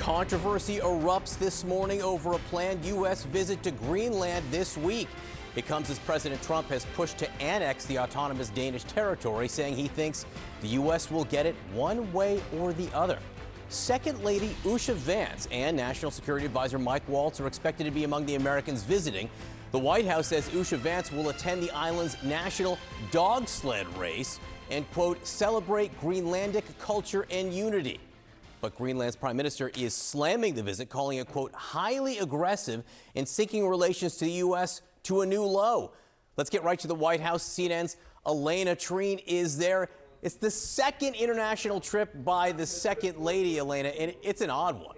Controversy erupts this morning over a planned U.S. visit to Greenland this week. It comes as President Trump has pushed to annex the autonomous Danish territory, saying he thinks the U.S. will get it one way or the other. Second Lady Usha Vance and National Security Advisor Mike Waltz are expected to be among the Americans visiting. The White House says Usha Vance will attend the island's national dog sled race and, quote, celebrate Greenlandic culture and unity. But Greenland's prime minister is slamming the visit, calling it, quote, highly aggressive and sinking relations to the U.S. to a new low. Let's get right to the White House. CNN's Elena Treen is there. It's the second international trip by the Second Lady, Elena, and it's an odd one.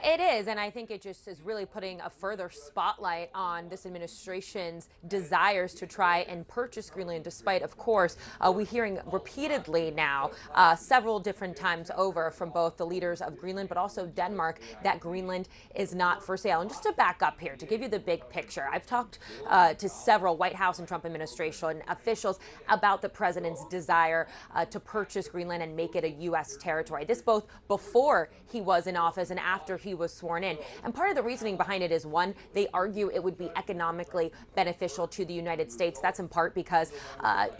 It is, and I think it just is really putting a further spotlight on this administration's desires to try and purchase Greenland, despite, of course, we're hearing repeatedly now, several different times over from both the leaders of Greenland, but also Denmark, that Greenland is not for sale. And just to back up here, to give you the big picture, I've talked to several White House and Trump administration officials about the president's desire to purchase Greenland and make it a U.S. territory. This both before he was in office and after he was sworn in. And part of the reasoning behind it is, one, they argue it would be economically beneficial to the United States. That's in part because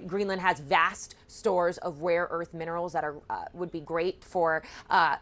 Greenland has vast stores of rare earth minerals that are would be great for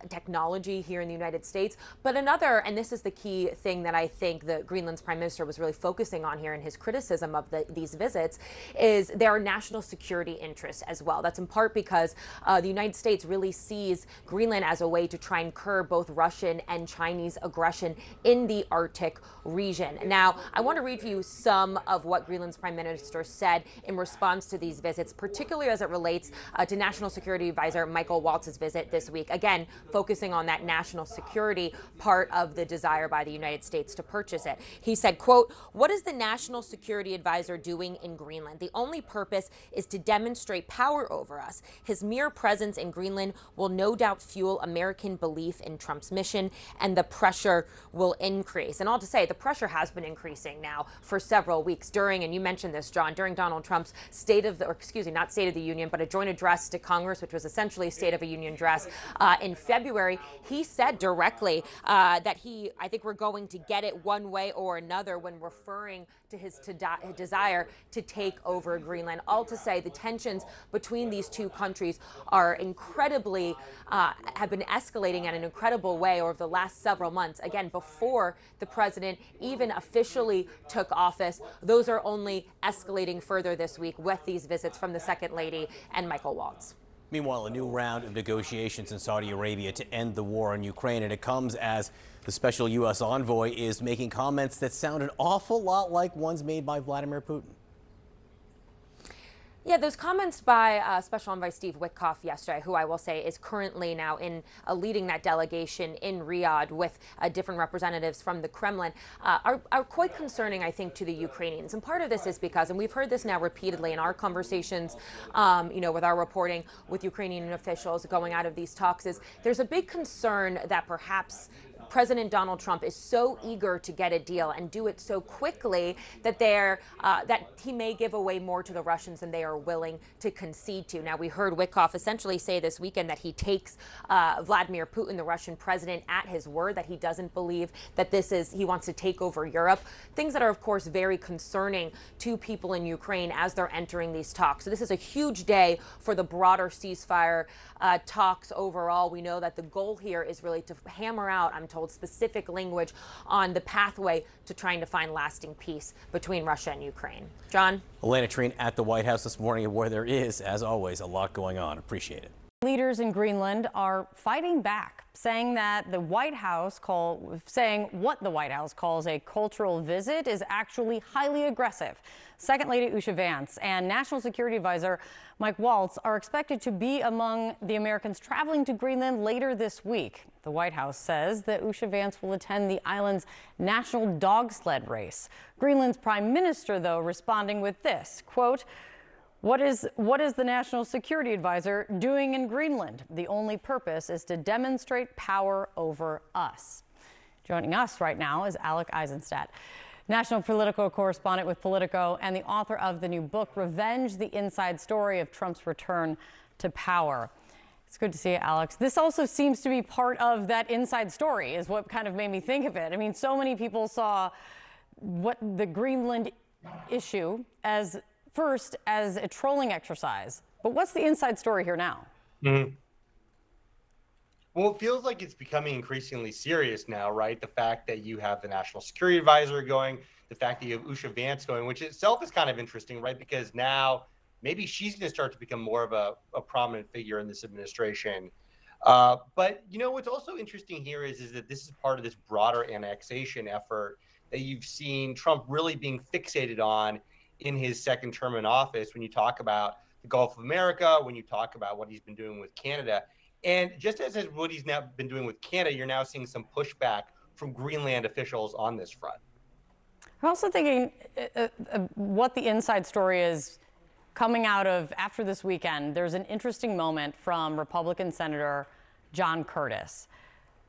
technology here in the United States. But another, and this is the key thing that I think the Greenland's prime minister was really focusing on here in his criticism of these visits, is there are national security interests as well. That's in part because the United States really sees Greenland as a way to try and curb both Russian and Chinese aggression in the Arctic region. Now, I want to read for you some of what Greenland's prime minister said in response to these visits, particularly as it relates to National Security Advisor Michael Waltz's visit this week. Again, focusing on that national security part of the desire by the United States to purchase it. He said, quote, "What is the National Security Advisor doing in Greenland? The only purpose is to demonstrate power over us. His mere presence in Greenland will no doubt fuel American belief in Trump's mission, and the pressure will increase." And all to say, the pressure has been increasing now for several weeks during, and you mentioned this, John, during Donald Trump's not State of the Union, but a joint address to Congress, which was essentially a State of the Union address in February. He said directly that I think we're going to get it one way or another when referring to his desire to take over Greenland. All to say, the tensions between these two countries are incredibly, have been escalating at an incredible way over the last several months. Again, before the president even officially took office, those are only escalating further this week with these visits from the Second Lady and Michael Waltz. Meanwhile, a new round of negotiations in Saudi Arabia to end the war in Ukraine, and it comes as the special U.S. envoy is making comments that sound an awful lot like ones made by Vladimir Putin. Yeah, those comments by Special Envoy Steve Witkoff yesterday, who I will say is currently now leading that delegation in Riyadh with different representatives from the Kremlin, are quite concerning, I think, to the Ukrainians. And part of this is because, and we've heard this now repeatedly in our conversations, with our reporting with Ukrainian officials going out of these talks, is there's a big concern that perhaps President Donald Trump is so eager to get a deal and do it so quickly that that he may give away more to the Russians than they are willing to concede to. Now, we heard Witkoff essentially say this weekend that he takes Vladimir Putin, the Russian president, at his word, that he doesn't believe that he wants to take over Europe. Things that are, of course, very concerning to people in Ukraine as they're entering these talks. So this is a huge day for the broader ceasefire talks overall. We know that the goal here is really to hammer out, I'm told, specific language on the pathway to trying to find lasting peace between Russia and Ukraine. John? Elena Treen at the White House this morning, where there is, as always, a lot going on. Appreciate it. Leaders in Greenland are fighting back, saying what the White House calls a cultural visit is actually highly aggressive. Second Lady Usha Vance and National Security Advisor Mike Waltz are expected to be among the Americans traveling to Greenland later this week. The White House says that Usha Vance will attend the island's national dog sled race. Greenland's prime minister, though, responding with this, quote, What is the National Security Advisor doing in Greenland? The only purpose is to demonstrate power over us. Joining us right now is Alec Eisenstadt, national political correspondent with Politico and the author of the new book, Revenge, the Inside Story of Trump's Return to Power. It's good to see you, Alex. This also seems to be part of that inside story, is what kind of made me think of it. I mean, so many people saw what the Greenland issue as a trolling exercise. But what's the inside story here now? Mm-hmm. Well, it feels like it's becoming increasingly serious now, right? The fact that you have the National Security Advisor going, the fact that you have Usha Vance going, which itself is kind of interesting, right? Because now maybe she's going to start to become more of a prominent figure in this administration. But, you know, what's also interesting here is that this is part of this broader annexation effort that you've seen Trump really being fixated on in his second term in office when you talk about the Gulf of America, when you talk about what he's been doing with Canada. And just as what he's now been doing with Canada, you're now seeing some pushback from Greenland officials on this front. I'm also thinking what the inside story is coming out of after this weekend. There's an interesting moment from Republican Senator John Curtis,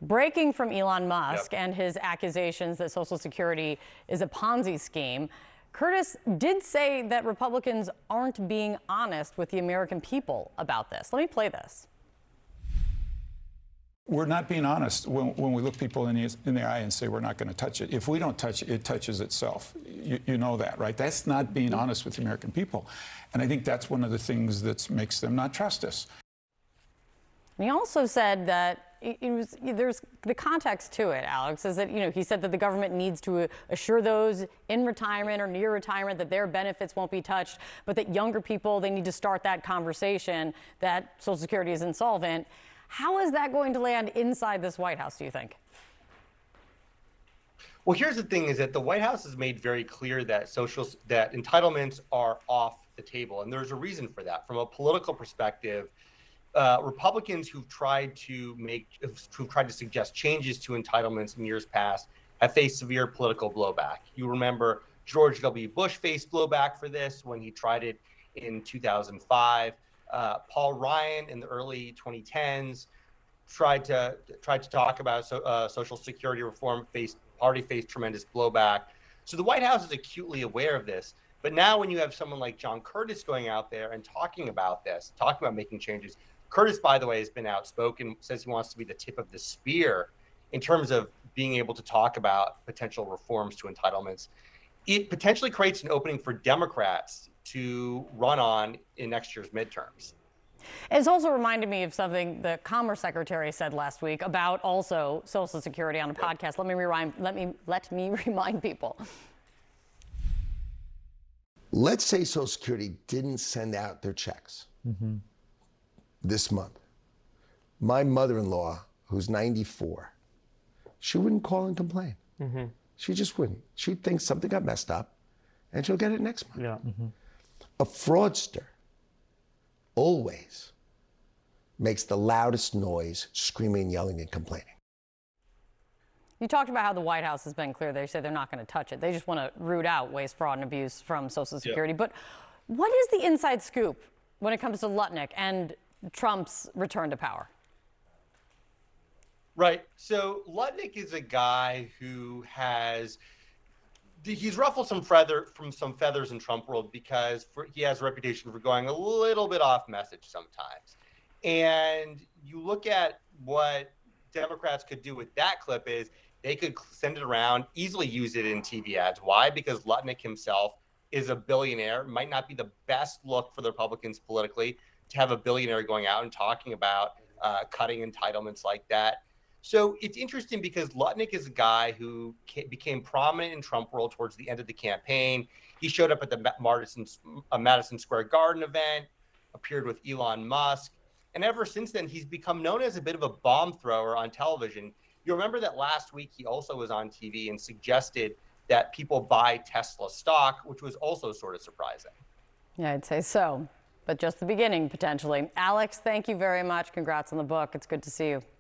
breaking from Elon Musk and his accusations that Social Security is a Ponzi scheme. Curtis did say that Republicans aren't being honest with the American people about this. Let me play this. We're not being honest when we look people in the eye and say we're not going to touch it. If we don't touch it, it touches itself. You know that, right? That's not being honest with the American people. And I think that's one of the things that makes them not trust us. And he also said that there's the context to it, Alex, is that, you know, he said that the government needs to assure those in retirement or near retirement that their benefits won't be touched, but that younger people, they need to start that conversation that Social Security is insolvent. How is that going to land inside this White House, do you think? Well, here's the thing is that the White House has made very clear that that entitlements are off the table. And there's a reason for that. From a political perspective, Republicans who've tried to suggest changes to entitlements in years past have faced severe political blowback. You remember George W. Bush faced blowback for this when he tried it in 2005. Paul Ryan in the early 2010s tried to talk about Social Security reform, faced tremendous blowback. So the White House is acutely aware of this. But now when you have someone like John Curtis going out there and talking about this, talking about making changes, Curtis, by the way, has been outspoken, says he wants to be the tip of the spear in terms of being able to talk about potential reforms to entitlements. It potentially creates an opening for Democrats to run on in next year's midterms. It's also reminded me of something the Commerce Secretary said last week about also Social Security on a podcast. Let me remind people. Let's say Social Security didn't send out their checks this month. My mother-in-law, who's 94, she wouldn't call and complain. She just wouldn't. She'd think something got messed up, and she'll get it next month. A fraudster always makes the loudest noise, screaming, yelling, and complaining. You talked about how the White House has been clear. They say they're not going to touch it. They just want to root out waste, fraud, and abuse from Social Security. But what is the inside scoop when it comes to Lutnick and Trump's return to power? Right. So Lutnick is a guy who he's ruffled some feathers in Trump world because he has a reputation for going a little bit off message sometimes. And you look at what Democrats could do with that clip is they could send it around, easily use it in TV ads. Why? Because Lutnick himself is a billionaire. It might not be the best look for the Republicans politically to have a billionaire going out and talking about cutting entitlements like that. So it's interesting because Lutnick is a guy who became prominent in Trump world towards the end of the campaign. He showed up at the Madison Square Garden event, appeared with Elon Musk. And ever since then, he's become known as a bit of a bomb thrower on television. You remember that last week he also was on TV and suggested that people buy Tesla stock, which was also sort of surprising. Yeah, I'd say so. But just the beginning, potentially. Alex, thank you very much. Congrats on the book. It's good to see you.